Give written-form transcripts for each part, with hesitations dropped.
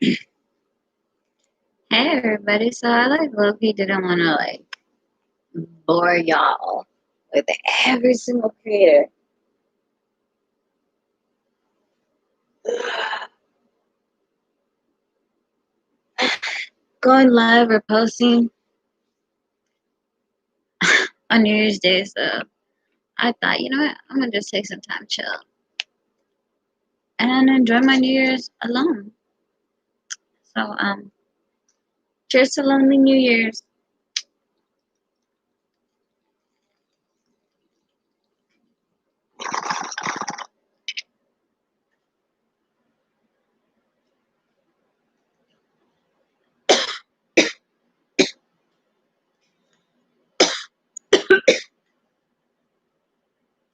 Hey everybody, so I low-key didn't want to bore y'all with every single creator going live or posting on New Year's Day. So I thought, you know what, I'm gonna just take some time, chill, and enjoy my New Year's alone. So cheers to lonely New Year's.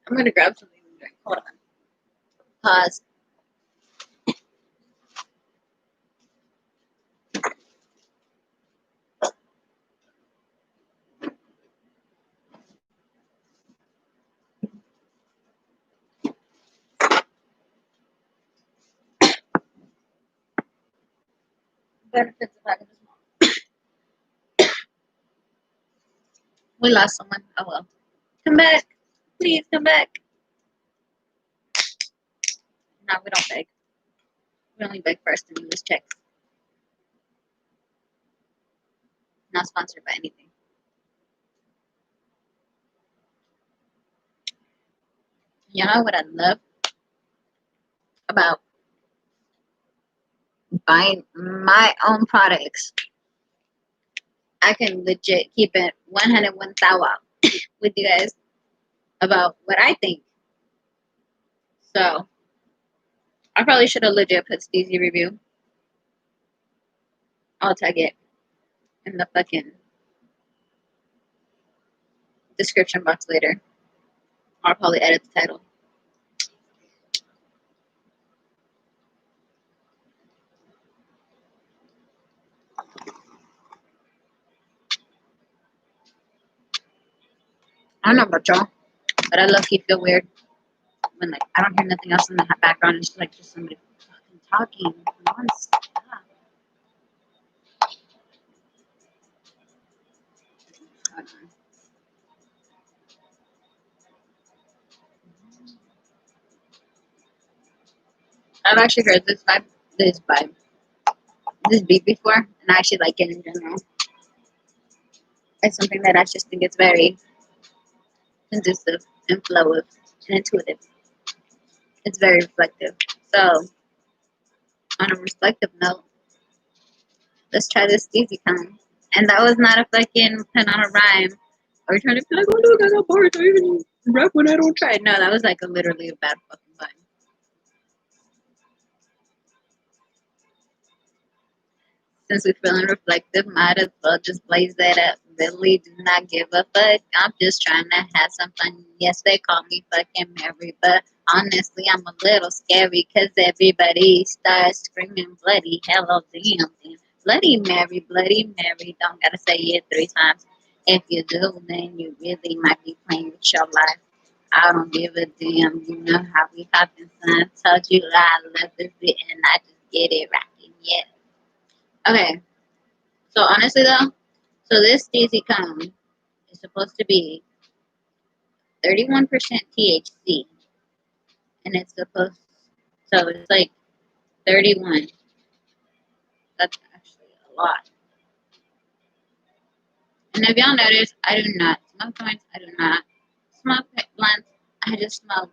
I'm gonna grab something to drink. Hold on. Pause. Better fix the package. We lost someone. Oh well. Come back, please come back. No, we don't beg. We only beg first and we lose checks. Not sponsored by anything. You know what I love about buying my own products? I can legit keep it 101 thou with you guys about what I think. So I probably should have legit put Steezy review. I'll tag it in the fucking description box later. I'll probably edit the title. I don't know about y'all, but I low-key feel weird when I don't hear nothing else in the background. It's just somebody fucking talking nonstop. I've actually heard this beat before, and I actually like it in general. It's something that I just think it's very conducive and flowy and intuitive. It's very reflective. So, on a reflective note, let's try this easy time. And that was not a fucking put on a rhyme or trying to be like, oh look, I got bars. I even rap when I don't try. No, that was literally a bad fucking rhyme. Since we're feeling reflective, might as well just blaze that up. Really do not give a fuck. I'm just trying to have some fun. Yes, they call me fucking Mary, but honestly, I'm a little scary because everybody starts screaming bloody hello, damn, damn. Bloody Mary. Don't gotta say it 3 times. If you do, then you really might be playing with your life. I don't give a damn. You know how we hopping, son. Told you I love the bit and I just get it rocking. Yeah. Okay. So honestly though, so this Daisy cone is supposed to be 31% THC, and it's supposed so it's 31. That's actually a lot. And if y'all notice, I do not smoke joints. I do not smoke blunts. I just smoke.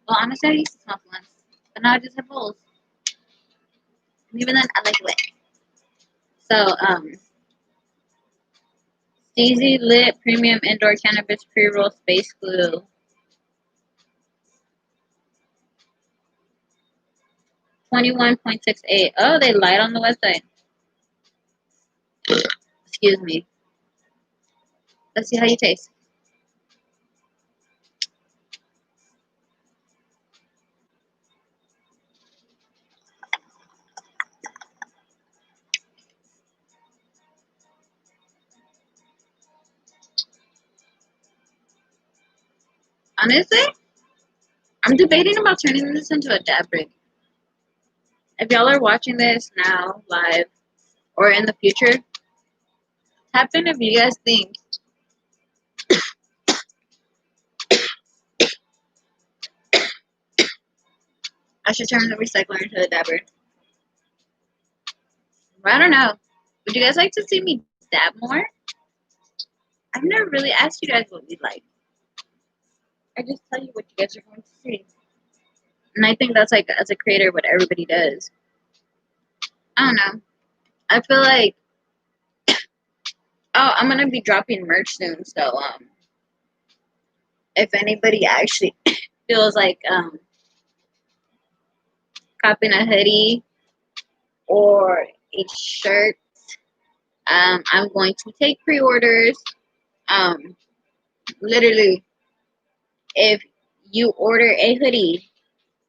Well, honestly, I used to smoke blunts, but now I just have bowls. And even then, I like lit. So Steezy Lit Premium Indoor Cannabis Pre-Roll Space Glue. 21.68. Oh, they lied on the website. Excuse me. Let's see how you taste. Honestly, I'm debating about turning this into a dab rig. If y'all are watching this now, live, or in the future, tap in if you guys think I should turn the recycler into a dabber. I don't know. Would you guys like to see me dab more? I've never really asked you guys what we like. I just tell you what you guys are going to see. And I think that's like, as a creator, what everybody does. I don't know. I feel like, oh, I'm gonna be dropping merch soon. So, if anybody actually feels like copying a hoodie or a shirt, I'm going to take pre-orders. Literally, if you order a hoodie,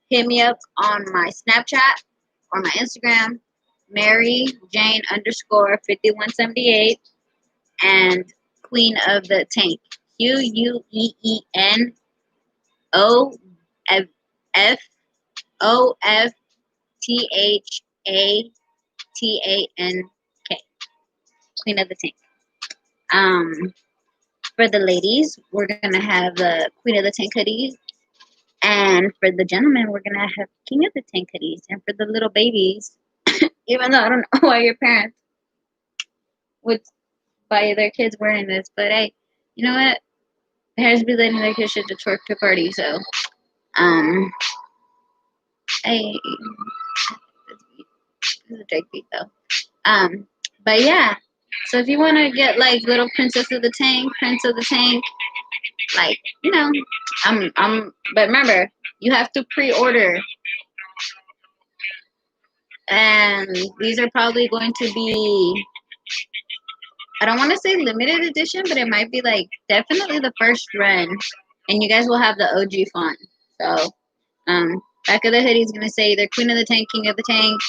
hit me up on my Snapchat or my Instagram, Mary Jane _ 5178, and Queen of the Tank, QueenOFTHATANK, Queen of the Tank. For the ladies, we're gonna have the Queen of the Tank hoodies, and for the gentlemen, we're gonna have King of the Tank hoodies, and for the little babies, even though I don't know why your parents would buy their kids wearing this, but hey, you know what? Parents be letting their kids shit to twerk to party, so hey, this is a Drake beat though. But yeah, so if you want to get like little Princess of the Tank, Prince of the Tank, like, you know, but remember, you have to pre-order, and these are probably going to be, I don't want to say limited edition, but it might be like definitely the first run, and you guys will have the OG font. So, back of the hoodie is gonna say either Queen of the Tank, King of the Tank,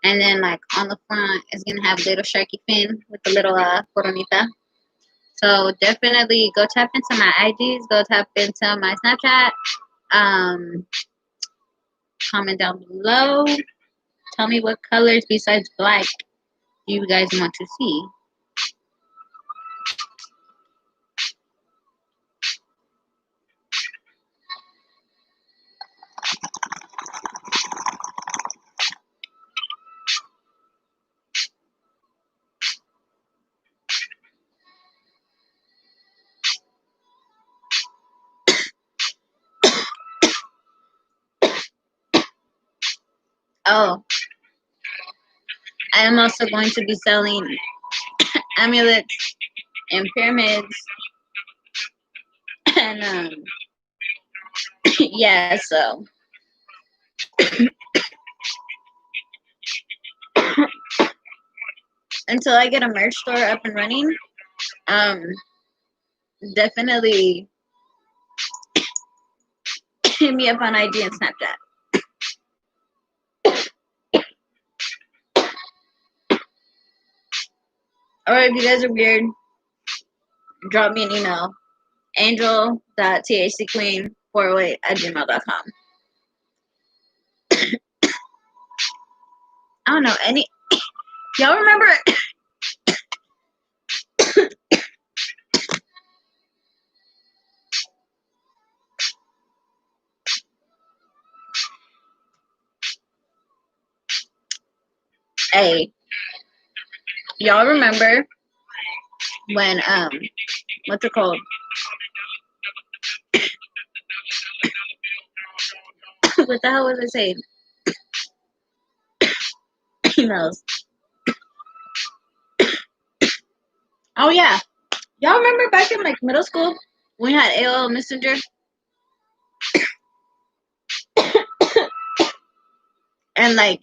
and then like on the front is gonna have little Sharky Fin with the little coronita. So definitely go tap into my IGs, go tap into my Snapchat. Comment down below. Tell me what colors besides black you guys want to see. Oh, I am also going to be selling amulets and pyramids, and yeah, so until I get a merch store up and running, definitely hit me up on IG and Snapchat. Or if you guys are weird, drop me an email. angel.thcqueen408@gmail.com. I don't know, y'all remember hey, y'all remember when what's it called? What the hell was I saying? Emails. Oh yeah. Y'all remember back in like middle school when we had AOL Messenger? And like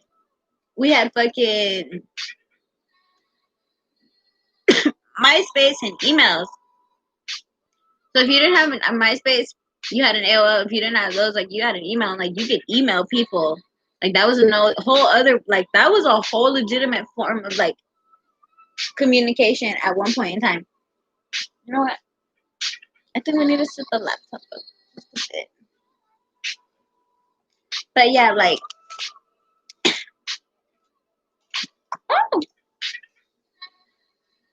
we had fucking MySpace and emails. So if you didn't have a MySpace, you had an AOL. If you didn't have those, like you had an email, and like you could email people. Like that was a whole other, like that was a whole legitimate form of like communication at one point in time. You know what? I think we need to set the laptop up just a bit. But yeah, like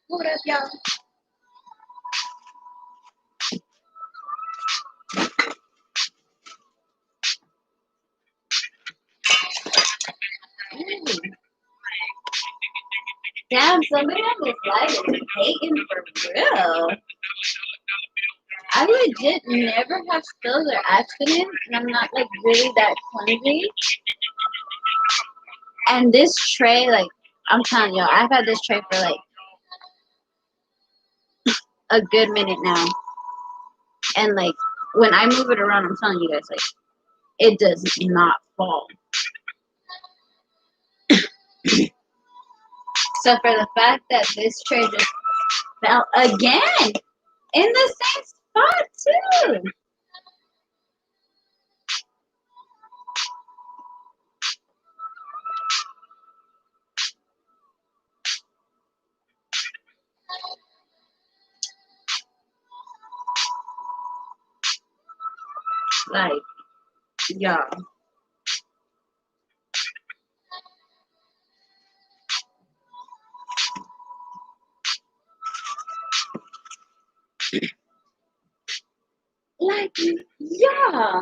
Hold up, y'all. Ooh. Damn, somebody on this live is hating for real. I legit never have spills or accidents, and I'm not like really that clumsy. And this tray, like, I'm telling y'all, I've had this tray for like a good minute now. And like, when I move it around, I'm telling you guys, like, it does not fall. So for the fact that this tray just fell again in the same spot too. Like, y'all. Like, yeah.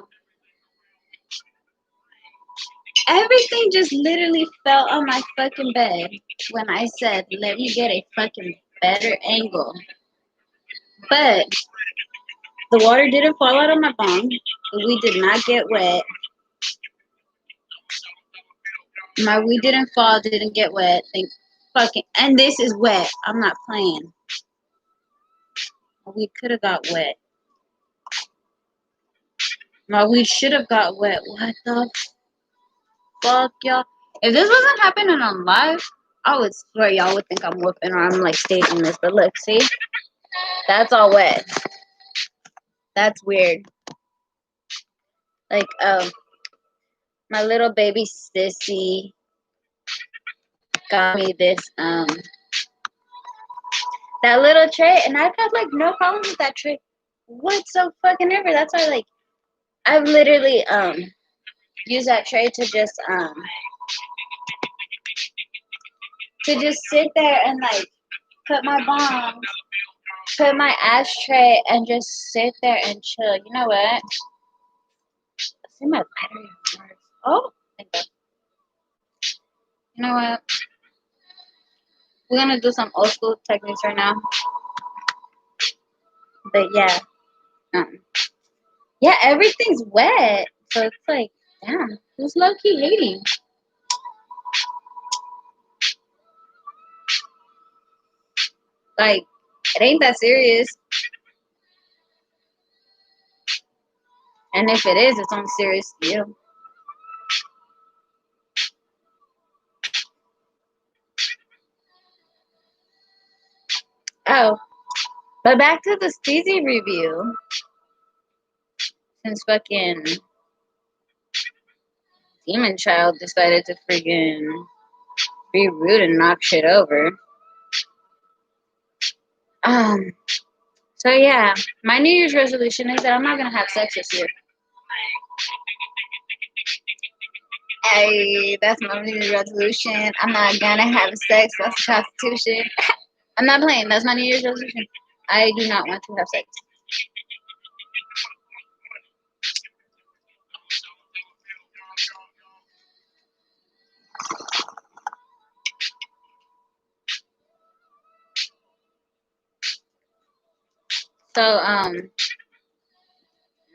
Everything just literally fell on my fucking bed when I said, let me get a fucking better angle. But the water didn't fall out of my bong. We did not get wet. My weed didn't fall, didn't get wet. Thank fucking, and this is wet. I'm not playing. My weed could have got wet. My weed should have got wet. What the fuck, y'all? If this wasn't happening on live, I would swear y'all would think I'm whooping or I'm like staging this. But look, see? That's all wet. That's weird. Like, my little baby sissy got me this, that little tray, and I've had like no problems with that tray whatsoever. That's why, like, I've literally, used that tray to just sit there and like put my bombs, put my ashtray, and just sit there and chill. You know what? I see my battery on Mars. Oh, thank God. You know what? We're gonna do some old school techniques right now. But yeah, yeah, everything's wet, so it's like, damn, who's low key hating? Like, it ain't that serious. And if it is, it's only serious to you. Oh, but back to the Steezy review. Since fucking Demon Child decided to freaking be rude and knock shit over. So yeah, my New Year's resolution is that I'm not gonna have sex this year. Hey, that's my New Year's resolution. I'm not gonna have sex. That's prostitution. I'm not playing. That's my New Year's resolution. I do not want to have sex. So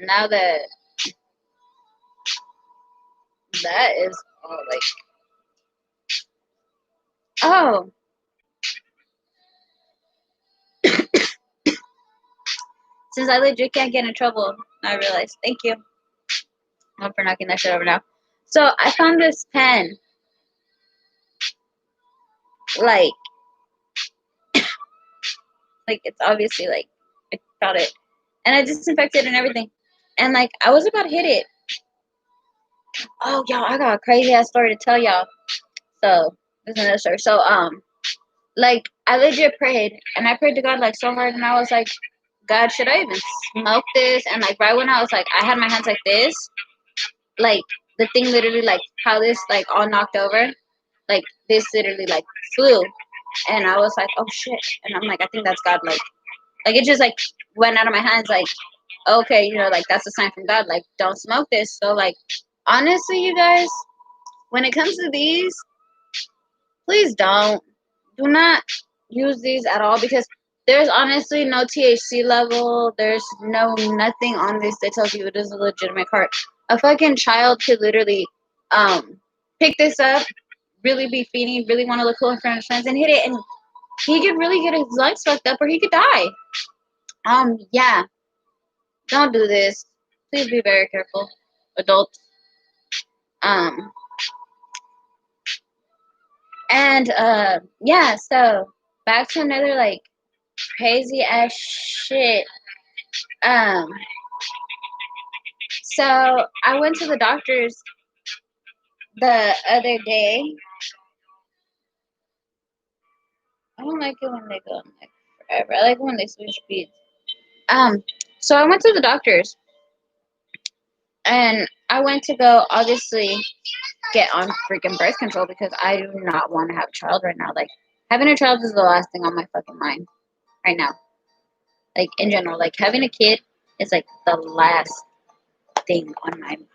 now that that is all like, oh, since I legit can't get in trouble, I realized. Thank you. I'm for knocking that shit over now. So I found this pen. Like it's obviously like I found it, and I disinfected and everything, and like I was about to hit it. Oh, y'all, I got a crazy ass story to tell y'all. So this is another story. So like I legit prayed, and I prayed to God like so hard, and I was like, God, should I even smoke this? And like right when I was like, I had my hands like this, like the thing literally like how this like all knocked over, like this literally like flew. And I was like, oh shit. And I'm like, I think that's God. Like it just like went out of my hands. Like, okay, you know, like that's a sign from God. Like, don't smoke this. So like, honestly, you guys, when it comes to these, please do not use these at all because there's honestly no THC level. There's no nothing on this that tells you it is a legitimate card. A fucking child could literally pick this up, really be feeding, really want to look cool in front of his friends and hit it, and he could really get his lungs fucked up or he could die. Yeah, don't do this. Please be very careful, adults. Um, and yeah, so back to another like crazy ass shit. Um, so I went to the doctor's the other day. I don't like it when they go like forever. I like when they switch speeds. So I went to the doctor's and I went to go obviously get on freaking birth control because I do not want to have a child right now. Like having a child is the last thing on my fucking mind right now. Like in general, like having a kid is like the last thing on my mind.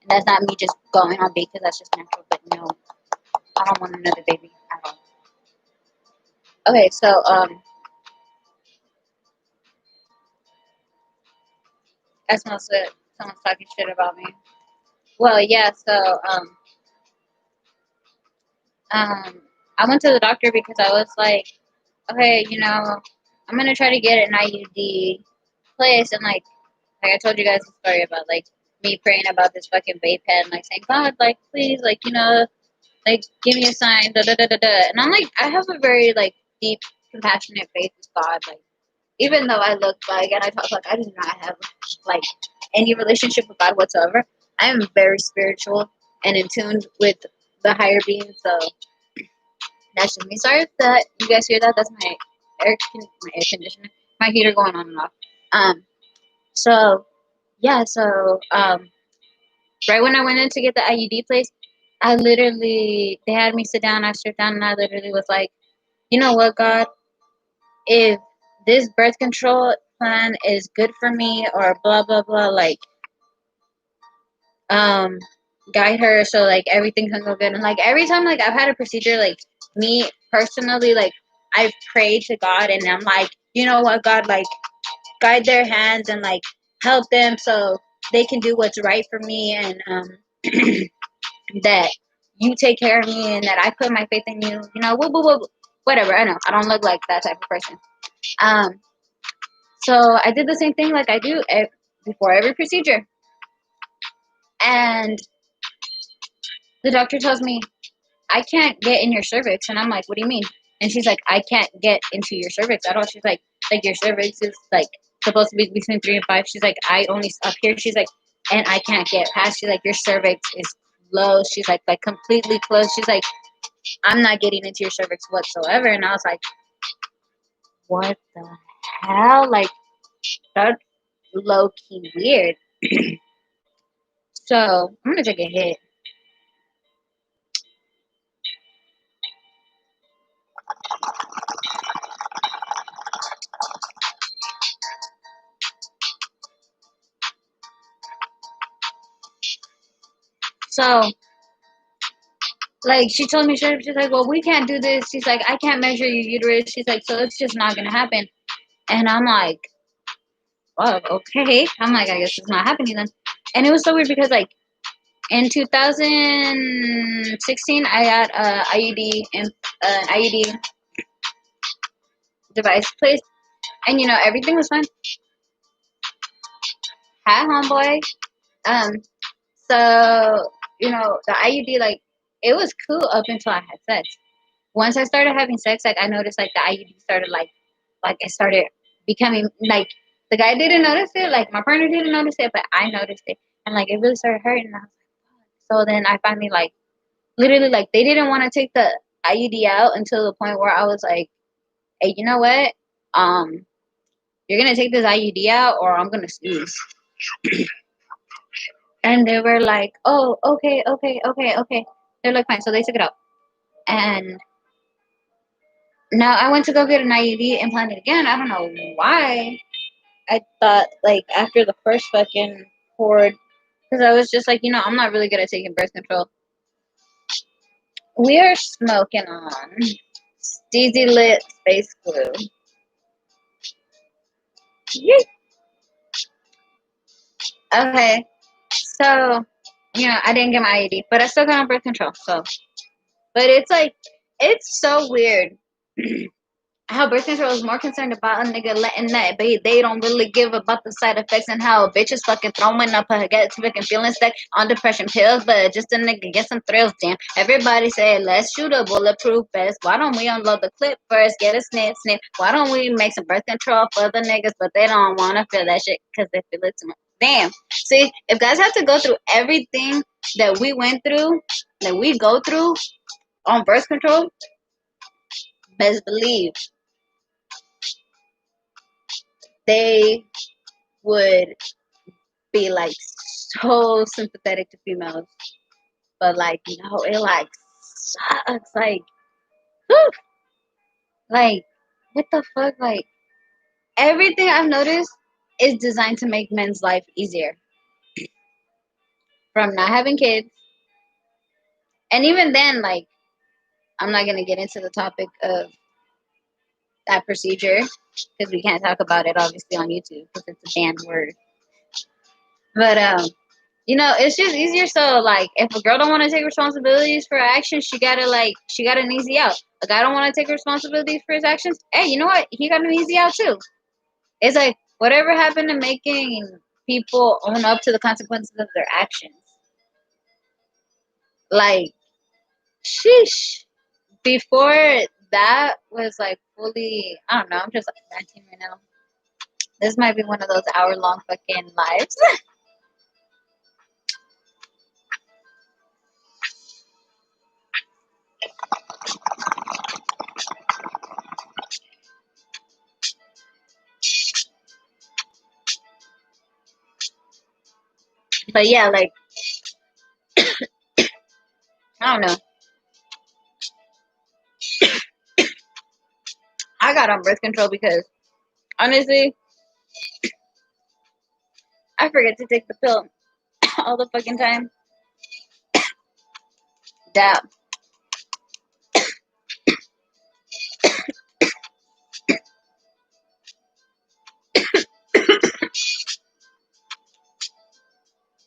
And that's not me just going on because that's just natural, but no, I don't want another baby at all. Okay, so I smell it. Someone's talking shit about me. Well, yeah, so I went to the doctor because I was like, okay, you know, I'm gonna try to get an IUD place, and like I told you guys a story about like me praying about this fucking vape pen, like saying, God, like please, like you know, like give me a sign, da da da da da. And I'm like, I have a very like deep, compassionate faith with God, like even though I look like and I talk like I do not have like any relationship with God whatsoever. I am very spiritual and in tune with the higher being. So that's just me. Sorry if that you guys hear that. That's my air conditioner, my heater going on and off. So yeah, right when I went in to get the IUD place, I literally they had me sit down. I sat down and I literally was like, you know what, God, if this birth control plan is good for me or blah blah blah, like um guide her so like everything can go good. And like every time like I've had a procedure, like me personally, like I've prayed to God and I'm like, you know what, God, like guide their hands and like help them so they can do what's right for me, and that you take care of me and that I put my faith in you, you know, whatever. I know I don't look like that type of person. um so I did the same thing like I do before every procedure, and the doctor tells me I can't get in your cervix. And I'm like, what do you mean? And she's like, I can't get into your cervix at all. She's like your cervix is like supposed to be between 3 and 5. She's like, I only up here. She's like, and I can't get past. She's like, your cervix is closed. She's like completely closed. She's like, I'm not getting into your cervix whatsoever. And I was like, what the hell? Like that's low key weird. So I'm gonna take a hit. So like she told me straight up, she's like, well, we can't do this. She's like, I can't measure your uterus. She's like, so it's just not gonna happen. And I'm like, oh, okay. I'm like, I guess it's not happening then. And it was so weird because like in 2016, I got a IUD and IUD device placed, and you know everything was fine. Hi, homeboy. Um, so you know the IUD like it was cool up until I had sex. Once I started having sex, like I noticed like the IUD started like it started becoming like the guy didn't notice it, like my partner didn't notice it, but I noticed it, and like it really started hurting. And I was like, so then I finally like literally like they didn't want to take the IUD out until the point where I was like, hey, you know what? Um, you're gonna take this IUD out, or I'm gonna sneeze. And they were like, oh, okay, okay, okay, okay. They're like, fine. So they took it out. And now I went to go get an IUD implanted again. I don't know why. I thought, like, after the first fucking cord, because I was just like, I'm not really good at taking birth control. We are smoking on Steezy Lit Space Glue. Yeet. Okay, so, I didn't get my IUD, but I still got on birth control, so. But it's like, it's so weird how birth control is more concerned about a nigga letting that be. They don't really give about the side effects and how a bitch is fucking throwing up her get fucking feeling stuck on depression pills, but just a nigga get some thrills, damn. Everybody say, let's shoot a bulletproof vest. Why don't we unload the clip first, get a snip, snip? Why don't we make some birth control for the niggas, but they don't want to feel that shit because they feel it too much. Damn. See, if guys have to go through everything that we went through, that we go through on birth control, best believe they would be like so sympathetic to females, but like it like sucks. Like, whew, like what the fuck? Like everything I've noticed is designed to make men's life easier. From not having kids, and even then, like I'm not gonna get into the topic of that procedure because we can't talk about it obviously on YouTube because it's a banned word. But it's just easier. So like, if a girl don't want to take responsibilities for her actions, she got an easy out. A guy don't want to take responsibilities for his actions. Hey, you know what? He got an easy out too. It's like whatever happened to making people own up to the consequences of their actions. Like, sheesh. Before that was like fully, I don't know. I'm just like 19 right now. This might be one of those hour-long fucking lives. But yeah, like I don't know. I got on birth control because honestly, I forget to take the pill all the fucking time. Dab.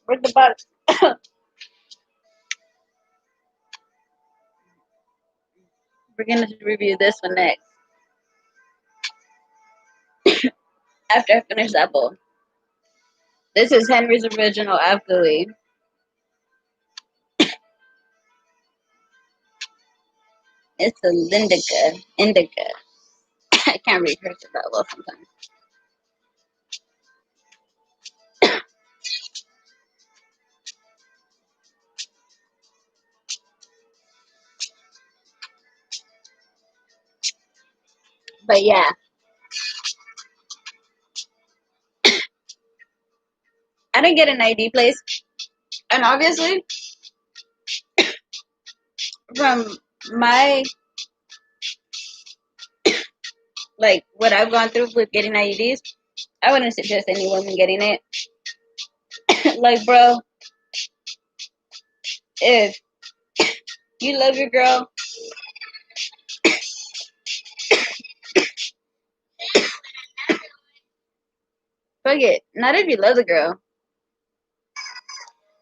Where's the box? We're gonna review this one next after I finish that bowl. This is Henry's original Afghani. It's a indica. I can't read her that well sometimes. But yeah, I didn't get an ID place, and obviously, from my like what I've gone through with getting IEDs, I wouldn't suggest any woman getting it. Like, bro, if you love your girl, fuck it. Not if you love the girl.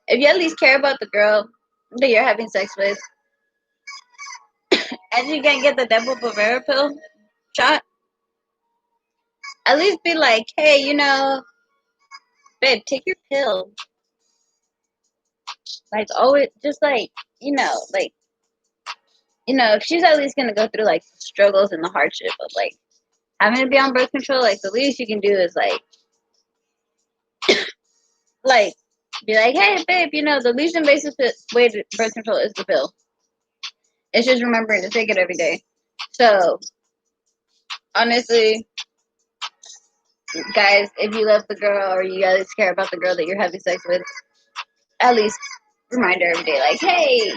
If you at least care about the girl that you're having sex with, and you can't get the Depo Provera pill shot, at least be like, hey, babe, take your pill. Like, always, just like, if she's at least gonna go through like the struggles and the hardship of like having to be on birth control, like the least you can do is like be like, hey, babe, the least invasive way to birth control is the pill. It's just remembering to take it every day. So, honestly, guys, if you love the girl or you guys care about the girl that you're having sex with, at least remind her every day, like, hey,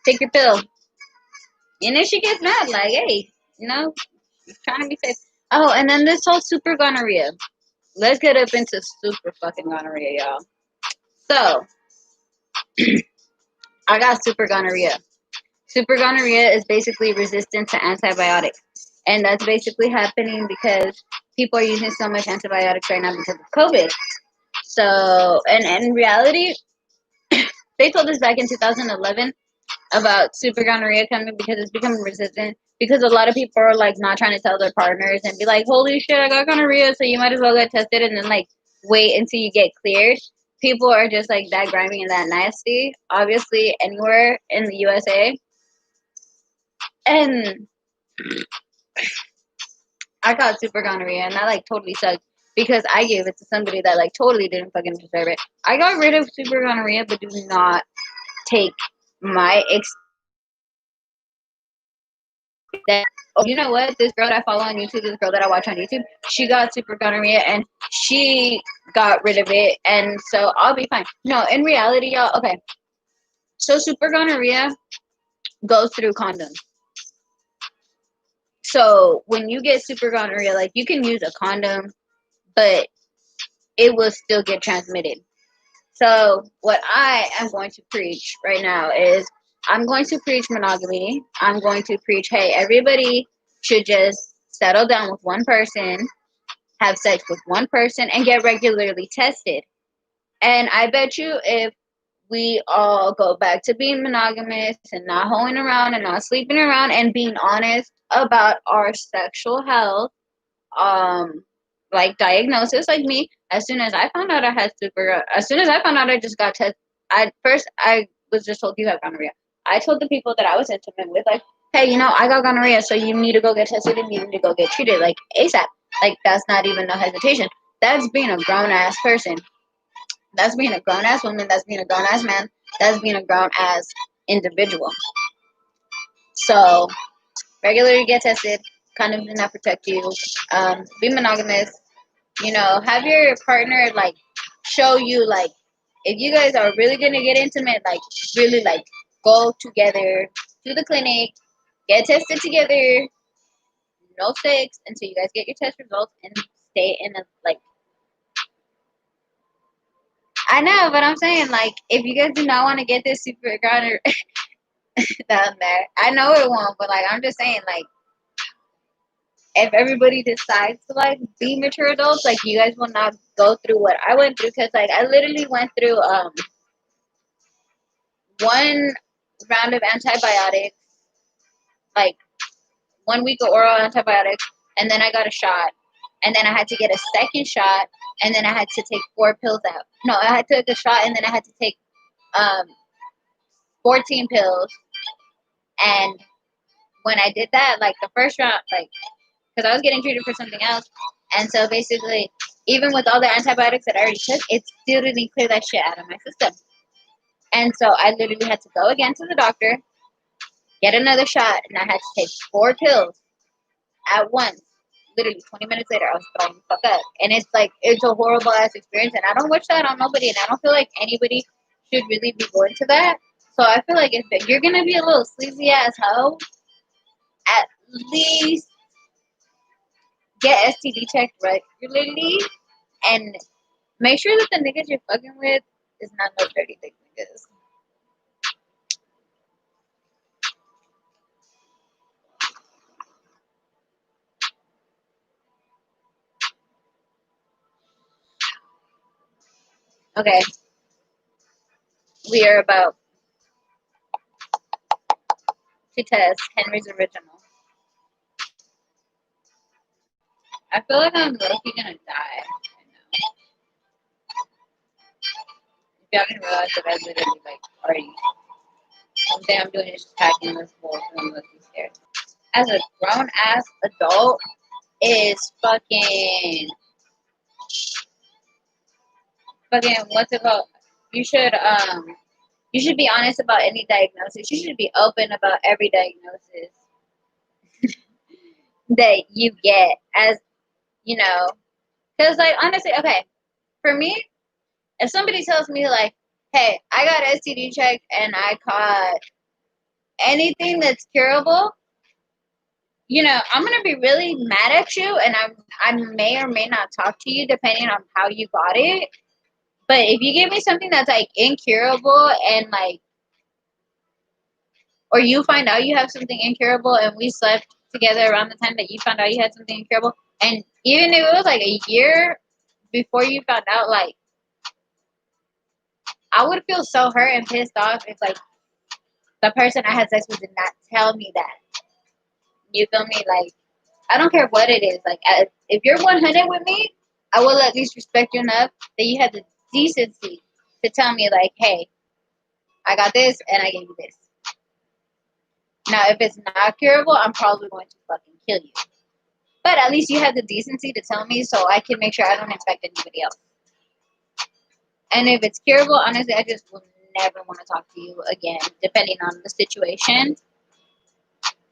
Take your pill. And then she gets mad, like, hey, trying to be safe. Oh, and then this whole super gonorrhea. Let's get up into super fucking gonorrhea, y'all. So, I got super gonorrhea. Super gonorrhea is basically resistant to antibiotics. And that's basically happening because people are using so much antibiotics right now because of COVID. So, and in reality, they told us back in 2011 about super gonorrhea coming because it's becoming resistant. Because a lot of people are like not trying to tell their partners and be like, holy shit, I got gonorrhea, so you might as well get tested and then like wait until you get cleared. People are just like that grimy and that nasty, obviously, anywhere in the USA. And I got super gonorrhea, and that like totally sucked because I gave it to somebody that like totally didn't fucking deserve it. I got rid of super gonorrhea, but do not take my that. Oh, you know what? This girl that I follow on YouTube, this girl that I watch on YouTube, she got super gonorrhea and she got rid of it, and so I'll be fine. No, in reality, y'all. Okay, so super gonorrhea goes through condoms. So when you get super gonorrhea, like you can use a condom, but it will still get transmitted. So what I am going to preach right now is I'm going to preach monogamy. I'm going to preach, hey, everybody should just settle down with one person, have sex with one person, and get regularly tested. And I bet you if we all go back to being monogamous and not hoeing around and not sleeping around and being honest about our sexual health, like diagnosis, like me, as soon as I found out I had as soon as I found out I just got tested, I was just told you have gonorrhea. I told the people that I was intimate with, like, hey, I got gonorrhea, so you need to go get tested and you need to go get treated, like, ASAP. Like, that's not even no hesitation. That's being a grown ass person. That's being a grown ass woman. That's being a grown ass man. That's being a grown ass individual. So, regularly get tested. Condoms do not protect you. Be monogamous. Have your partner like show you like if you guys are really gonna get intimate, like really like go together to the clinic, get tested together, no sex until you guys get your test results and stay in a like I know, but I'm saying like if you guys do not want to get this super grounded down there, I know it won't, but like I'm just saying like if everybody decides to like be mature adults, like you guys will not go through what I went through because like I literally went through one round of antibiotics, like 1 week of oral antibiotics, and then I got a shot, and then I had to get a second shot, and then I had to take 4 pills out. No, I had to take a shot, and then I had to take um 14 pills, and when I did that, like the first round, like because I was getting treated for something else, and so basically, even with all the antibiotics that I already took, it still didn't clear that shit out of my system. And so I literally had to go again to the doctor, get another shot, and I had to take 4 pills at once. Literally 20 minutes later, I was throwing the fuck up. And it's like, it's a horrible ass experience. And I don't wish that on nobody. And I don't feel like anybody should really be going to that. So I feel like if you're going to be a little sleazy ass hoe, at least get STD checked regularly. And make sure that the niggas you're fucking with is not no dirty dick niggas. Okay. We are about to test Henry's original. I feel like I'm low-key gonna die. If y'all didn't realize that I literally like already. One thing I'm doing is just packing this bowl and I'm looking scared. As a grown ass adult, is fucking what's it called? You should you should be honest about any diagnosis. You should be open about every diagnosis that you get as because like honestly, okay, for me, if somebody tells me like, hey, I got STD checked and I caught anything that's curable, I'm gonna be really mad at you, and I may or may not talk to you depending on how you got it. But if you give me something that's like incurable and like, or you find out you have something incurable, and we slept together around the time that you found out you had something incurable, and even if it was like a year before you found out, like I would feel so hurt and pissed off if like the person I had sex with did not tell me that. You feel me? Like I don't care what it is. Like if you're 100 with me, I will at least respect you enough that you had the decency to tell me like, hey, I got this and I gave you this. Now, if it's not curable, I'm probably going to fucking kill you. But at least you have the decency to tell me so I can make sure I don't infect anybody else. And if it's curable, honestly, I just will never want to talk to you again, depending on the situation.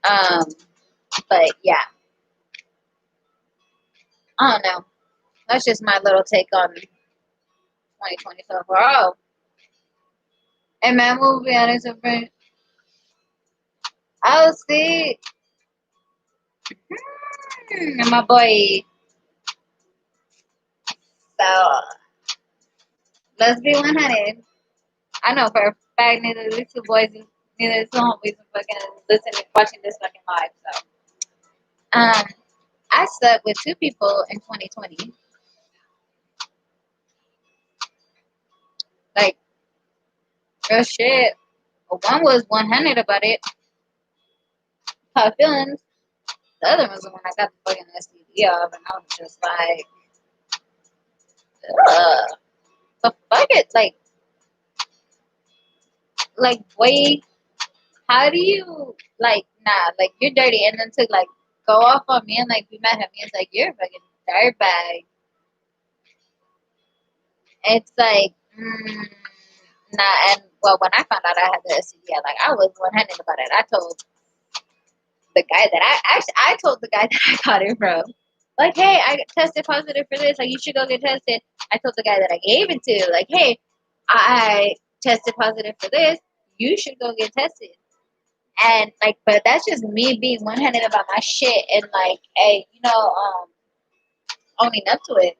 Um, but yeah, I don't know. That's just my little take on 2020 so far. Oh, and man, we'll be honest, I'll see. My boy. So let's be 100. I know for a fact neither of these two boys, neither of these two homies are fucking listening, watching this fucking live. So, I slept with two people in 2020. Like, real shit. One was 100 about it, how feelings. The other was the one I got the fucking STD of, and I was just ugh. But fuck it, boy, how do you, like, you're dirty, and then to, like, go off on me and, like, be mad at me, it's like, you're a fucking dirtbag. It's like, nah, and, well, when I found out I had the STD, I was 100 about it. I told the guy that I told the guy that I got it from. Like, hey, I tested positive for this. Like, you should go get tested. I told the guy that I gave it to, like, hey, I tested positive for this. You should go get tested. And like, but that's just me being 100 about my shit and like, hey, owning up to it.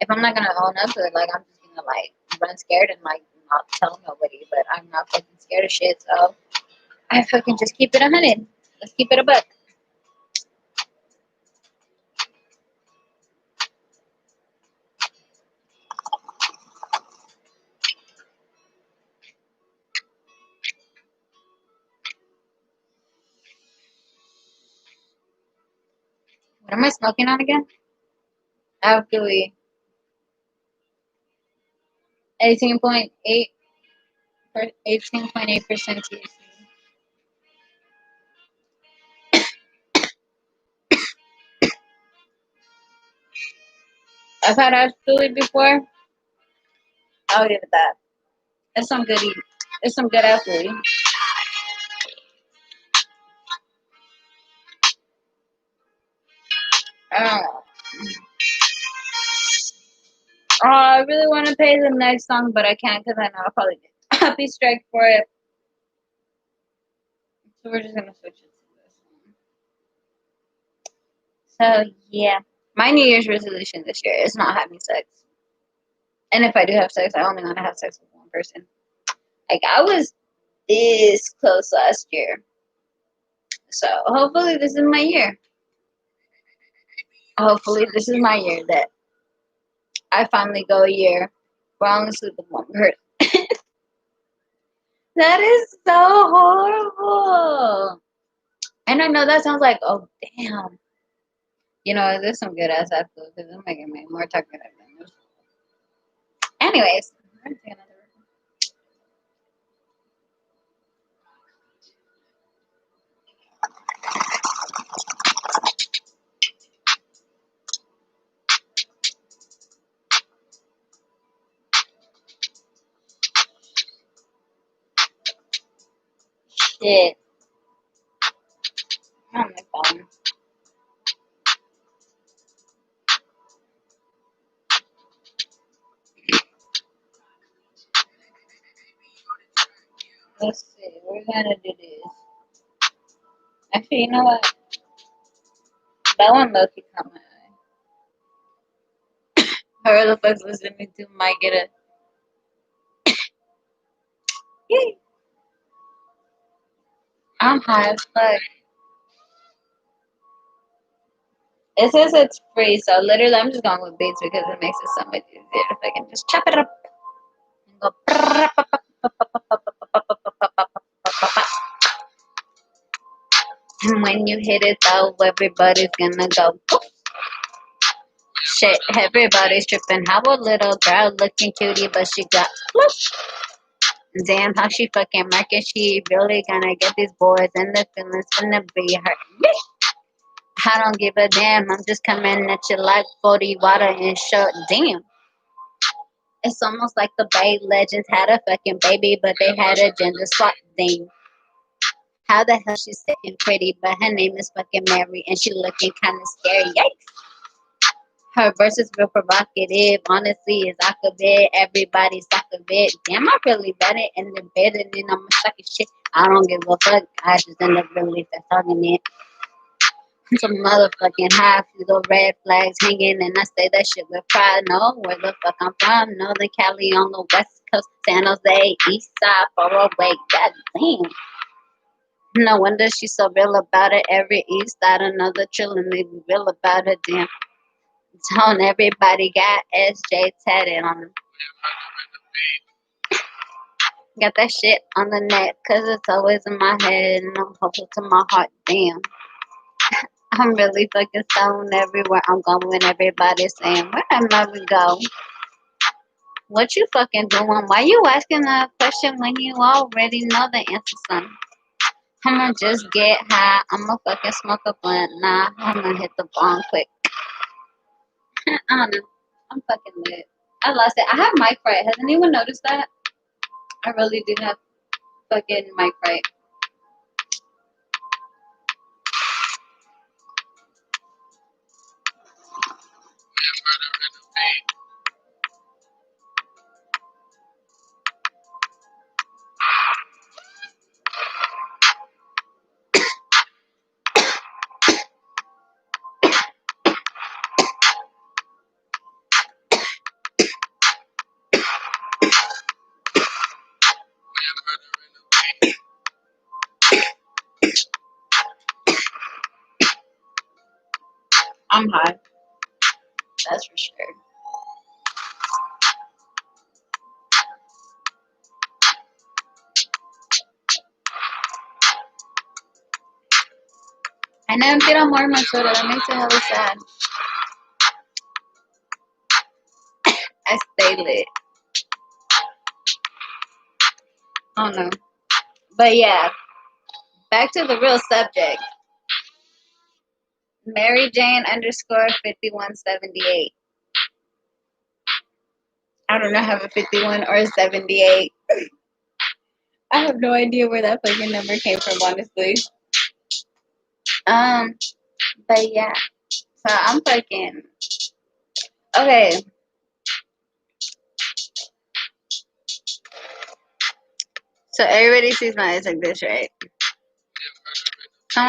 If I'm not gonna own up to it, like, I'm just gonna like run scared and like not tell nobody. But I'm not fucking scared of shit, so I fucking just keep it 100. Let's keep it a buck. What am I smoking on again? Absolutely. 18.8 18.8% THC. I've had absolutely before. I'll give it that. It's some good. It's some good absolutely. Uh, I really want to play the next song, but I can't because I know I'll probably get a happy strike for it. So we're just gonna switch it to this one. So yeah, my New Year's resolution this year is not having sex. And if I do have sex, I only want to have sex with one person. Like I was this close last year. So hopefully this is my year. Hopefully this is my year that I finally go a year where I only sleep with one person. That is so horrible. And I know that sounds like, oh damn. There's some good ass episodes because I'm making me more talkative than this. Anyways, I'm gonna take another shit on my phone. Let's see. We're gonna do this. Actually, you know what? That one low key coming. Whoever the fuck's listening to might get a. Yay. I'm high as fuck. It says it's free, so literally I'm just going with beats because it makes it so much easier if I can just chop it up and go. And when you hit it though, everybody's gonna go. Shit, everybody's tripping. How a little girl looking cutie, but she got. Damn, how she fucking marking. She really gonna get these boys, and the feelings gonna be hurt. I don't give a damn. I'm just coming at you like 40 water and short. Damn. It's almost like the Bay Legends had a fucking baby, but they had a gender swap thing. How the hell she's sitting pretty, but her name is fucking Mary, and she looking kind of scary. Yikes. Her verse is real provocative. Honestly, it's aquavit. Everybody's aquavit. Damn, I really bet it in the bed, and then I'm sucking shit. I don't give a fuck. I just end up really talking it. Some motherfucking high, feel the red flags hanging, and I say that shit with pride. No, where the fuck I'm from, Northern Cali on the west coast, San Jose, east side, far away. God damn. No wonder she's so real about it. Every east side, another chillin', they be real about it. Damn. Tone everybody got SJ tatted on them. Got that shit on the neck, cause it's always in my head, and I'm hopeful to my heart. Damn. I'm really fucking stoned everywhere I'm going. Everybody's saying, where am I to go? What you fucking doing? Why you asking that question when you already know the answer, son? I'ma just get high. I'ma fucking smoke a blunt. Nah, I'ma hit the bong quick. I don't know. I'm fucking lit. I lost it. I have mic right. Has anyone noticed that? I really do have fucking mic right. I'm high. That's for sure. I never get on more of my soda. That makes it hella sad. I stay lit. I don't know. But yeah, back to the real subject. Mary Jane underscore 5178. I don't know, have a 51 or a 78. I have no idea where that fucking number came from, honestly. Um, but yeah. So I'm fucking okay. So everybody sees my eyes like this, right? So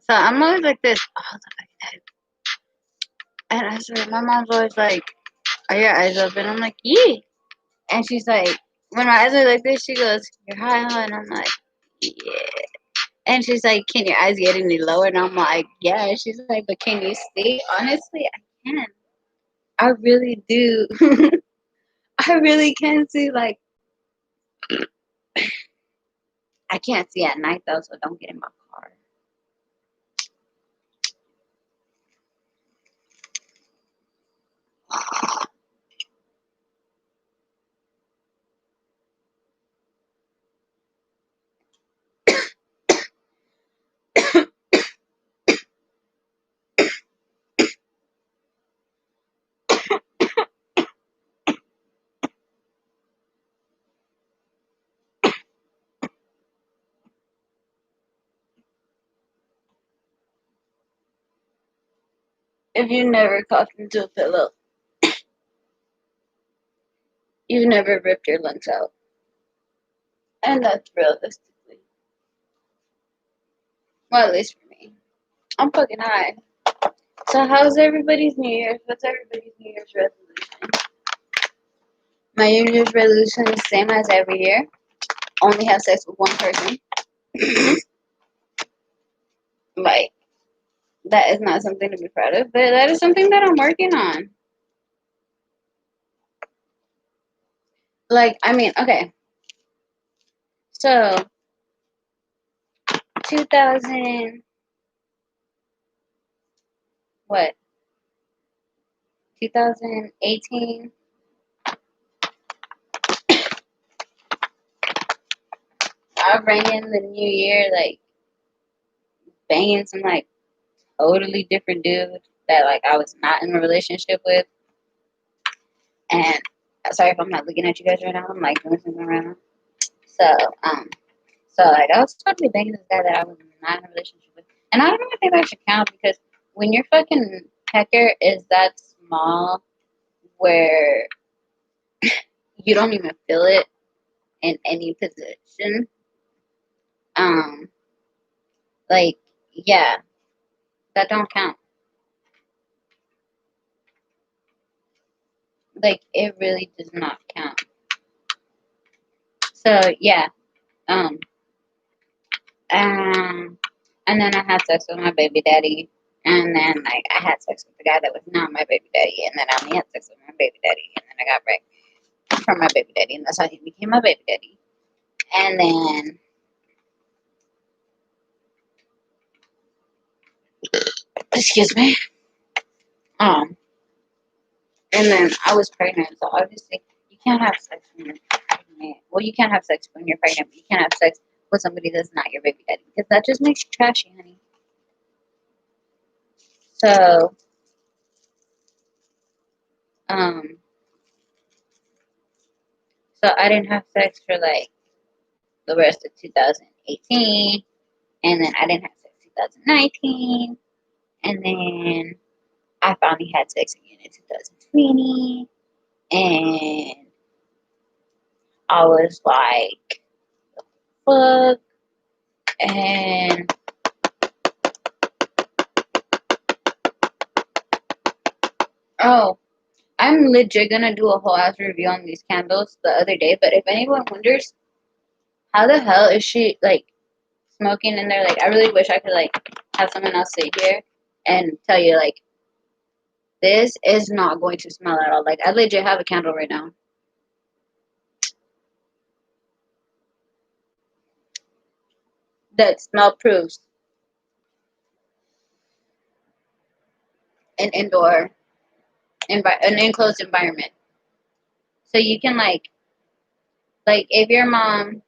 I'm always like this. Oh, the fucking head. And I swear, my mom's always like, "Are your eyes open?" I'm like, "Yeah." And she's like, when my eyes are like this, she goes, "You're high, huh?" And I'm like, "Yeah." And she's like, "Can your eyes get any lower?" And I'm like, "Yeah." She's like, "But can you see?" Honestly, I can. I really do. I really can see. Like, I can't see at night though, so don't get in my car. If you never coughed into a pillow, you've never ripped your lungs out. And that's realistically. Well, at least for me. I'm fucking high. So how's everybody's New Year's? What's everybody's New Year's resolution? My New Year's resolution is the same as every year. Only have sex with one person. Like, that is not something to be proud of, but that is something that I'm working on. Like, I mean, okay. So, 2000, what? 2018, I rang in the new year, like, banging some, like, totally different dude that, like, I was not in a relationship with. And, sorry if I'm not looking at you guys right now. I'm, like, doing something right now. So, like, I was totally banging this guy that I was not in a relationship with. And I don't know if that should count because when your fucking pecker is that small where you don't even feel it in any position, um, like, yeah, that don't count. Like, it really does not count. So, yeah, um, um, and then I had sex with my baby daddy. And then, like, I had sex with the guy that was not my baby daddy. And then I only had sex with my baby daddy. And then I got pregnant from my baby daddy. And that's how he became my baby daddy. And then, excuse me. Um, and then I was pregnant. So obviously, you can't have sex when you're pregnant. Well, you can't have sex when you're pregnant, but you can't have sex with somebody that's not your baby daddy. Because that just makes you trashy, honey. So, um, so I didn't have sex for like the rest of 2018, and then I didn't have sex 2019, and then I finally had sex again in 2020, and I was like, fuck, and oh, I'm legit gonna do a whole ass review on these candles the other day, but if anyone wonders how the hell is she like smoking in there, like I really wish I could like have someone else sit here and tell you like this is not going to smell at all. Like I legit have a candle right now. That smell proves an an enclosed environment. So you can like if your mom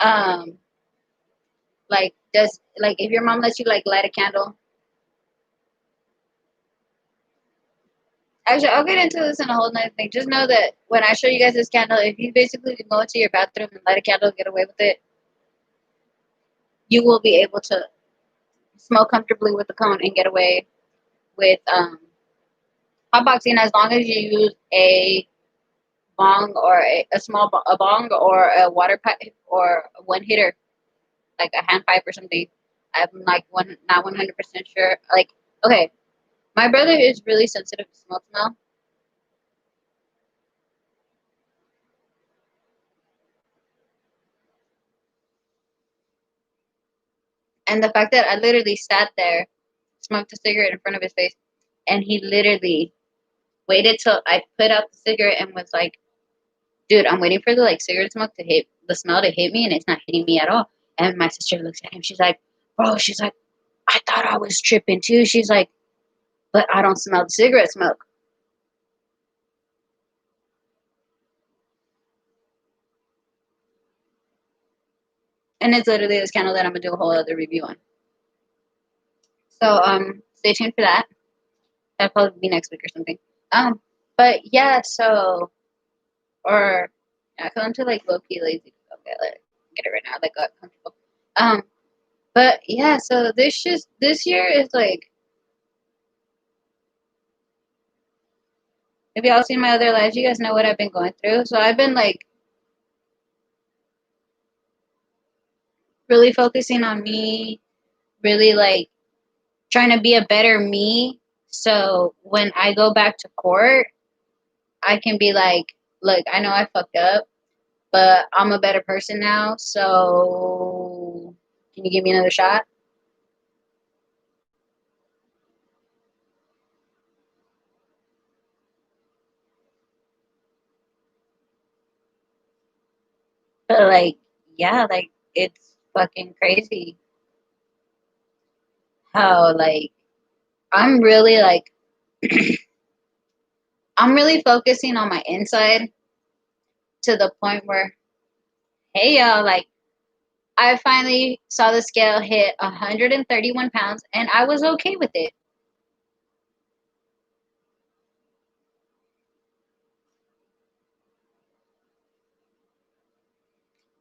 um like does like if your mom lets you like light a candle. Actually, I'll get into this in a whole nother thing. Just know that when I show you guys this candle, if you basically go into your bathroom and light a candle and get away with it, you will be able to smoke comfortably with the cone and get away with hotboxing as long as you use a bong or a small a bong or a water pipe or one hitter like a hand pipe or something. I'm like not 100% sure. Like okay, my brother is really sensitive to smoke smell. And the fact that I literally sat there, smoked a cigarette in front of his face, and he literally waited till I put out the cigarette and was like, dude, I'm waiting for the like cigarette smoke to hit the smell to hit me and it's not hitting me at all. And my sister looks at him, she's like, bro, she's like, I thought I was tripping too. She's like, but I don't smell the cigarette smoke. And it's literally this candle that I'm gonna do a whole other review on. So stay tuned for that. That'll probably be next week or something. But yeah, so or I feel into like low key lazy. Okay, let get it right now. Like got comfortable. But yeah, so this year is like if y'all seen my other lives, you guys know what I've been going through. So I've been like really focusing on me, really like trying to be a better me. So when I go back to court, I can be like, look, I know I fucked up, but I'm a better person now. So can you give me another shot? But like, yeah, like it's fucking crazy how like I'm really like I'm really focusing on my inside to the point where, hey y'all, like I finally saw the scale hit 131 pounds and I was okay with it.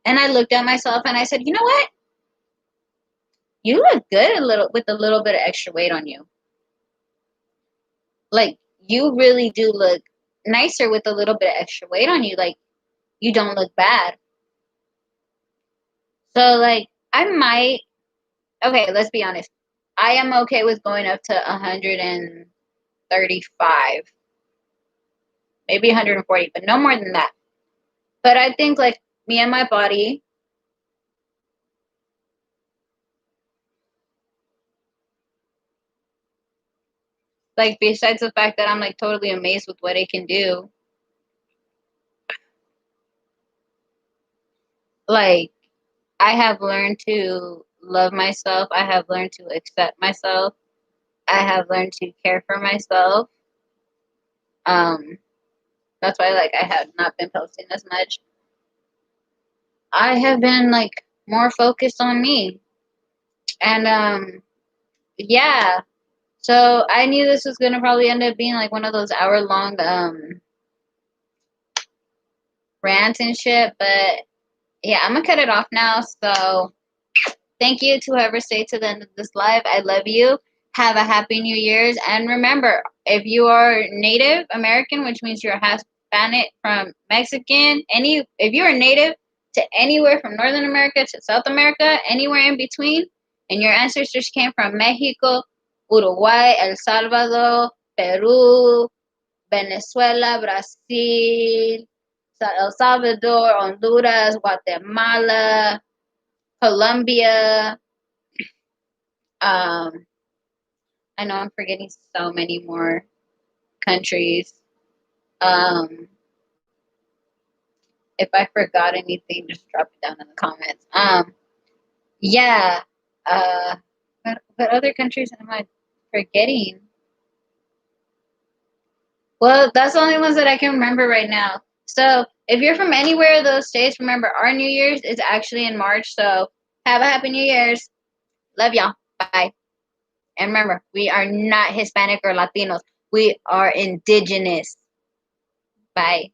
And I looked at myself and I said, you know what? You look good a little with a little bit of extra weight on you. Like you really do look nicer with a little bit of extra weight on you. Like you don't look bad. So like I might okay, let's be honest. I am okay with going up to 135, maybe 140, but no more than that. But I think like me and my body, like besides the fact that I'm like totally amazed with what it can do, like I have learned to love myself. I have learned to accept myself. I have learned to care for myself. Um, that's why like I have not been posting as much. I have been like more focused on me. And yeah. So I knew this was gonna probably end up being like one of those hour long rants and shit, but yeah, I'm gonna cut it off now. So thank you to whoever stayed to the end of this live. I love you. Have a happy New Year's. And remember, if you are Native American, which means you're half Hispanic from Mexican, if you are Native to anywhere from Northern America to South America, anywhere in between, and your ancestors came from Mexico, Uruguay, El Salvador, Peru, Venezuela, Brazil, El Salvador, Honduras, Guatemala, Colombia, um, I know I'm forgetting so many more countries. Um, if I forgot anything, just drop it down in the comments. Yeah. Uh, what other countries am I forgetting? Well, that's the only ones that I can remember right now. So if you're from anywhere of those states, remember our New Year's is actually in March. So have a happy New Year's. Love y'all. Bye. And remember, we are not Hispanic or Latinos. We are indigenous. Bye.